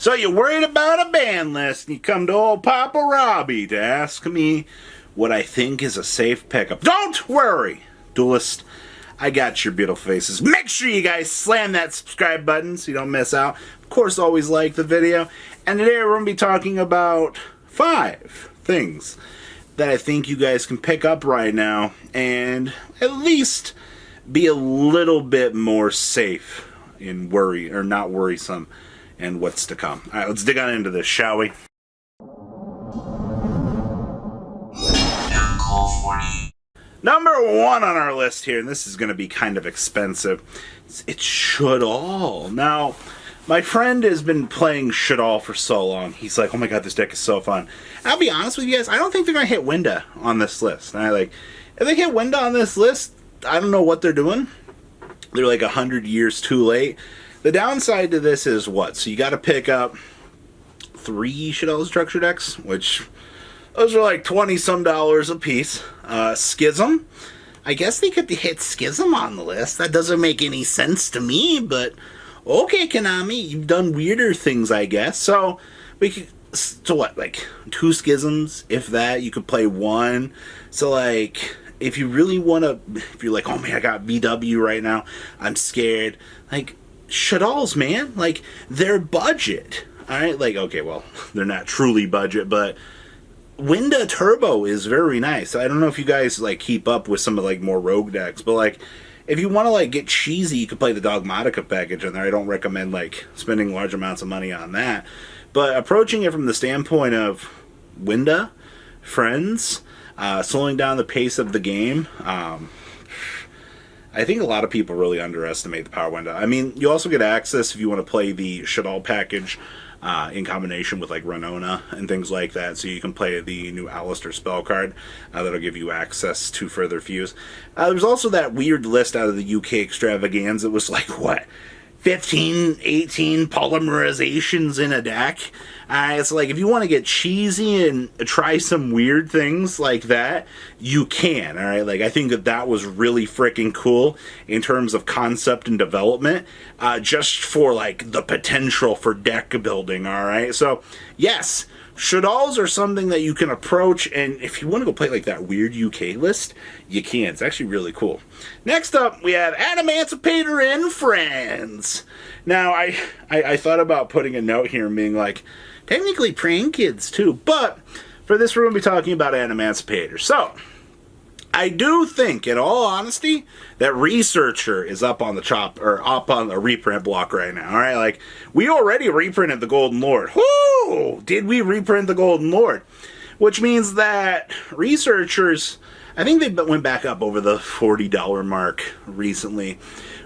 So you're worried about a ban list, and you come to old Papa Robbie to ask me what I think is a safe pickup. Don't worry, Duelist. I got your beautiful faces. Make sure you guys slam that subscribe button so you don't miss out. Of course, always like the video. And today we're going to be talking about 5 things that I think you guys can pick up right now and at least be a little bit more safe in worry, or not worrisome, and what's to come. All right, let's dig on into this, shall we? Number 1 on our list here, and this is going to be kind of expensive, it's Shaddoll. Now, my friend has been playing Shaddoll for so long. He's like, oh my god, this deck is so fun. I'll be honest with you guys, I don't think they're going to hit Winda on this list. If they hit Winda on this list, I don't know what they're doing. They're like 100 years too late. The downside to this is what? So you got to pick up 3 Shaddoll structure decks, which those are like $20-some a piece. Schism. I guess they could hit Schism on the list. That doesn't make any sense to me, but okay, Konami, you've done weirder things, I guess. So we could. So what? Like 2 Schisms, if that. You could play 1. So like, if you really want to, if you're like, oh man, I got VW right now, I'm scared. Like, Shaddolls, man, like, they're budget. Alright, like, okay, well, they're not truly budget, but Winda Turbo is very nice. I don't know if you guys, like, keep up with some of, like, more rogue decks, but, like, if you want to, like, get cheesy, you could play the Dogmatica package in there. I don't recommend, like, spending large amounts of money on that. But approaching it from the standpoint of Winda, friends, slowing down the pace of the game, I think a lot of people really underestimate the power window. I mean, you also get access if you want to play the Shaddoll package in combination with like Renona and things like that. So you can play the new Alistair spell card that'll give you access to further views. There's also that weird list out of the UK extravaganza. It was like, what, 15, 18 polymerizations in a deck? It's like, if you want to get cheesy and try some weird things like that, you can, alright? Like, I think that was really freaking cool in terms of concept and development, just for, like, the potential for deck building, alright? So, yes, Shaddolls are something that you can approach, and if you want to go play, like, that weird UK list, you can. It's actually really cool. Next up, we have Antipater and Friends. Now, I thought about putting a note here and being like, technically Praying Kids too, but for this we're going to be talking about Antipater. So, I do think, in all honesty, that Researcher is up on the chop, or up on the reprint block right now. Alright, like, we already reprinted the Golden Lord. Whoo! Did we reprint the Golden Lord? Which means that Researchers, I think they went back up over the $40 mark recently.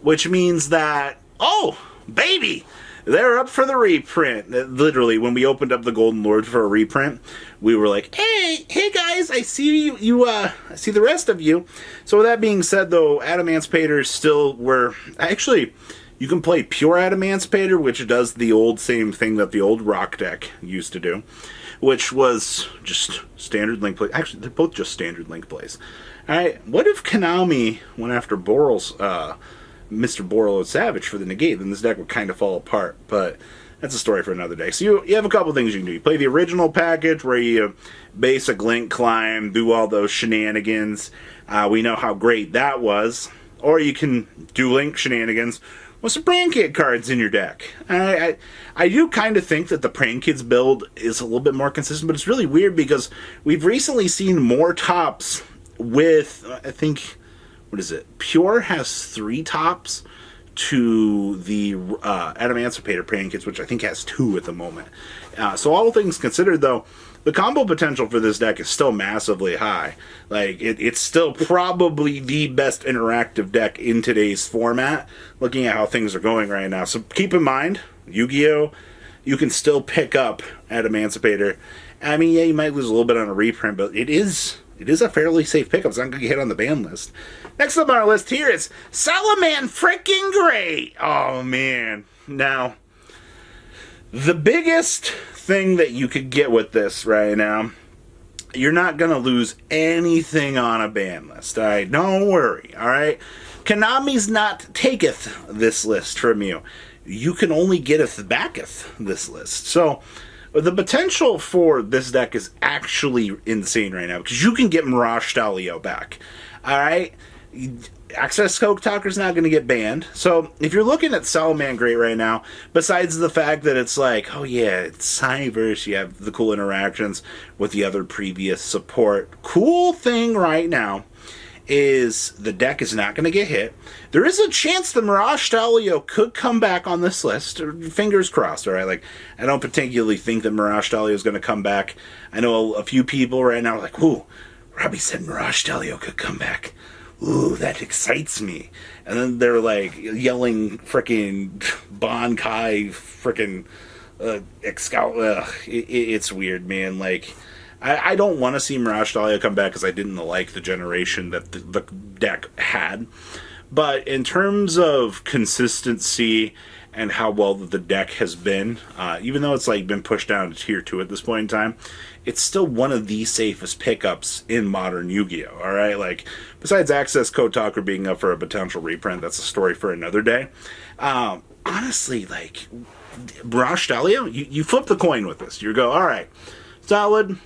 Which means that, oh, baby! They're up for the reprint. Literally, when we opened up the Golden Lord for a reprint, we were like, hey guys, I see you, I see the rest of you. So with that being said, though, Adamantipator still were, actually, you can play pure Adamantipator, which does the old same thing that the old rock deck used to do, which was just standard link play. Actually, they're both just standard link plays. Alright, what if Konami went after Boral's, Mr. Boral Savage for the negate? Then this deck would kind of fall apart, but that's a story for another day. So you have a couple things you can do. You play the original package where you basic link climb, do all those shenanigans. We know how great that was. Or you can do link shenanigans with some Prank Kid cards in your deck. I do kind of think that the Prank Kids build is a little bit more consistent, but it's really weird because we've recently seen more tops with, I think, what is it? Pure has 3 tops to the Adamantipator Prank Kids, which I think has 2 at the moment. So all things considered, though, the combo potential for this deck is still massively high. Like, it's still probably the best interactive deck in today's format, looking at how things are going right now. So keep in mind, Yu-Gi-Oh! You can still pick up Adamantipator. I mean, yeah, you might lose a little bit on a reprint, but it is a fairly safe pickup. It's not going to get hit on the ban list. Next up on our list here is Salaman freaking great. Oh, man. Now, the biggest thing that you could get with this right now, you're not going to lose anything on a ban list, all right? Don't worry, all right? Konami's not taketh this list from you. you can only getteth backeth this list. So the potential for this deck is actually insane right now, because you can get Mirage Stalio back. Alright? Access Code Talker's not going to get banned. So if you're looking at Salaman Great right now, besides the fact that it's like, oh yeah, it's Cyverse, you have the cool interactions with the other previous support. Cool thing right now is the deck is not going to get hit. There is a chance the Mirage Stalio could come back on this list. Fingers crossed, alright? Like, I don't particularly think that Mirage Stalio is going to come back. I know a few people right now are like, ooh, Robbie said Mirage Stalio could come back. Ooh, that excites me. And then they're like yelling frickin' Bankai, frickin' Excal. It's weird, man. Like, I don't want to see Mirage Stalio come back because I didn't like the generation that the deck had. But in terms of consistency and how well the deck has been, even though it's like been pushed down to tier 2 at this point in time, it's still one of the safest pickups in modern Yu-Gi-Oh! Alright? Like, besides Access Code Talker being up for a potential reprint, that's a story for another day. Honestly, like, Mirage Stalio, you flip the coin with this. You go, alright, solid.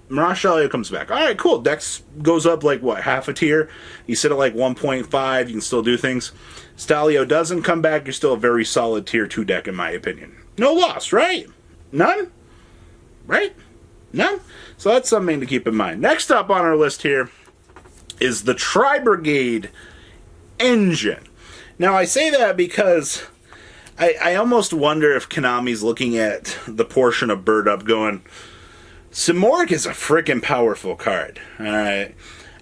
Mirage Stalio comes back. Alright, cool. Dex goes up like, what, half a tier? You sit at like 1.5, you can still do things. Stalio doesn't come back, you're still a very solid tier 2 deck in my opinion. No loss, right? None? Right? None? So that's something to keep in mind. Next up on our list here is the TriBrigade engine. Now I say that because I almost wonder if Konami's looking at the portion of Bird Up going, Monarch is a freaking powerful card. Alright.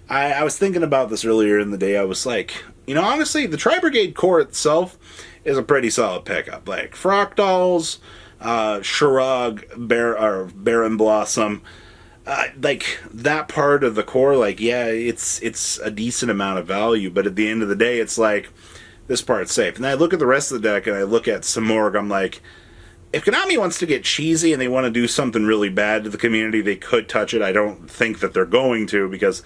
I was thinking about this earlier in the day. I was like, you know, honestly, the TriBrigade core itself is a pretty solid pickup. Like, Fractals, Shurug, Baron Blossom, like, that part of the core, like, yeah, it's a decent amount of value, but at the end of the day, it's like, this part's safe. And I look at the rest of the deck, and I look at Samorg, I'm like, if Konami wants to get cheesy and they want to do something really bad to the community, they could touch it. I don't think that they're going to, because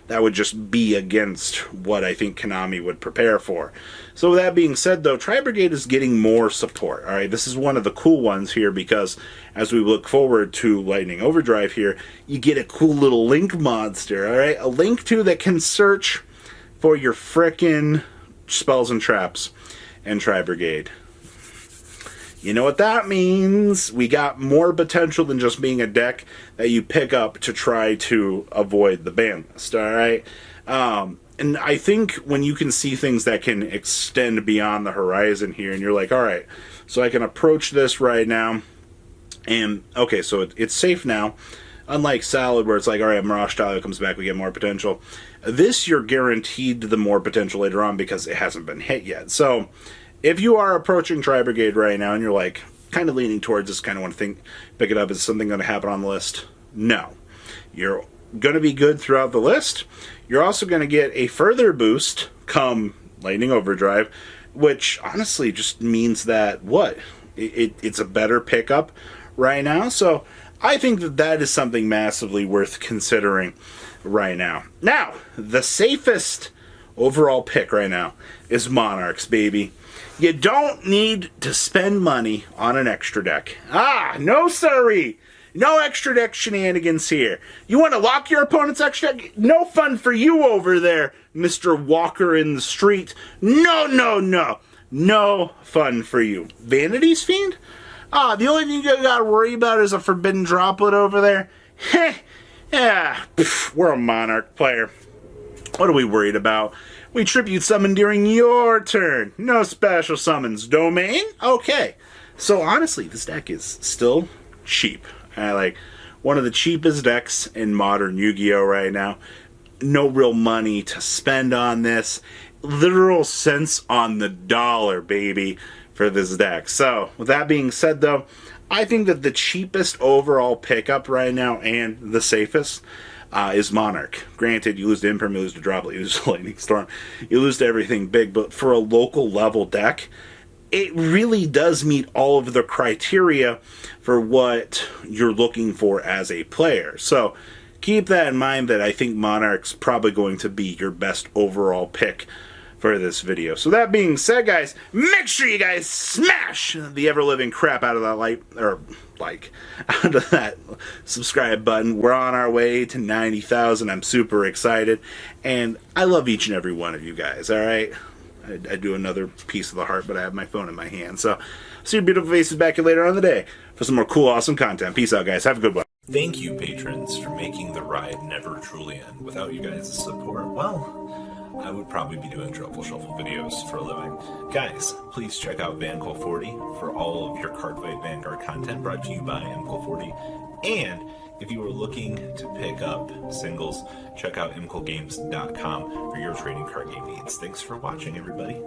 that would just be against what I think Konami would prepare for. So with that being said, though, TriBrigade is getting more support. All right, this is one of the cool ones here, because as we look forward to Lightning Overdrive here, you get a cool little Link monster. All right, a Link 2 that can search for your frickin' spells and traps in TriBrigade. You know what that means? We got more potential than just being a deck that you pick up to try to avoid the ban list, alright? And I think when you can see things that can extend beyond the horizon here, and you're like, alright, so I can approach this right now, and, okay, so it's safe now. Unlike Salad, where it's like, alright, Mirage Stalio comes back, we get more potential. This, you're guaranteed the more potential later on because it hasn't been hit yet. So, if you are approaching TriBrigade right now and you're like, kind of leaning towards this, kind of want to pick it up, is something going to happen on the list? No. You're going to be good throughout the list. You're also going to get a further boost come Lightning Overdrive, which honestly just means that, what? It's a better pickup right now. So I think that is something massively worth considering right now. Now, the safest overall pick right now is Monarchs, baby. You don't need to spend money on an extra deck. No siree. No extra deck shenanigans here. You want to lock your opponent's extra deck? No fun for you over there, Mr. Walker in the street. No, no, no. No fun for you. Vanity's Fiend? The only thing you gotta worry about is a Forbidden Droplet over there. Heh. Yeah, we're a Monarch player. What are we worried about? We tribute summon during your turn. No special summons. Domain? Okay. So honestly, this deck is still cheap. Like, one of the cheapest decks in modern Yu-Gi-Oh! Right now. No real money to spend on this. Literal cents on the dollar, baby, for this deck. So, with that being said, though, I think that the cheapest overall pickup right now, and the safest, is Monarch. Granted, you lose to Imperm, you lose to Droplet, you lose to Lightning Storm, you lose to everything big, but for a local level deck, it really does meet all of the criteria for what you're looking for as a player. So, keep that in mind, that I think Monarch's probably going to be your best overall pick for this video. So that being said, guys, make sure you guys smash the ever-living crap out of that out of that subscribe button. We're on our way to 90,000. I'm super excited, and I love each and every one of you guys. All right, I do another piece of the heart, but I have my phone in my hand. So see your beautiful faces back here later on in the day for some more cool, awesome content. Peace out, guys. Have a good one. Thank you, patrons, for making the ride never truly end. Without you guys' support, well, I would probably be doing Truffle Shuffle videos for a living. Guys, please check out VanCole40 for all of your Cardfight Vanguard content brought to you by MCole40. And if you are looking to pick up singles, check out MColeGames.com for your trading card game needs. Thanks for watching, everybody.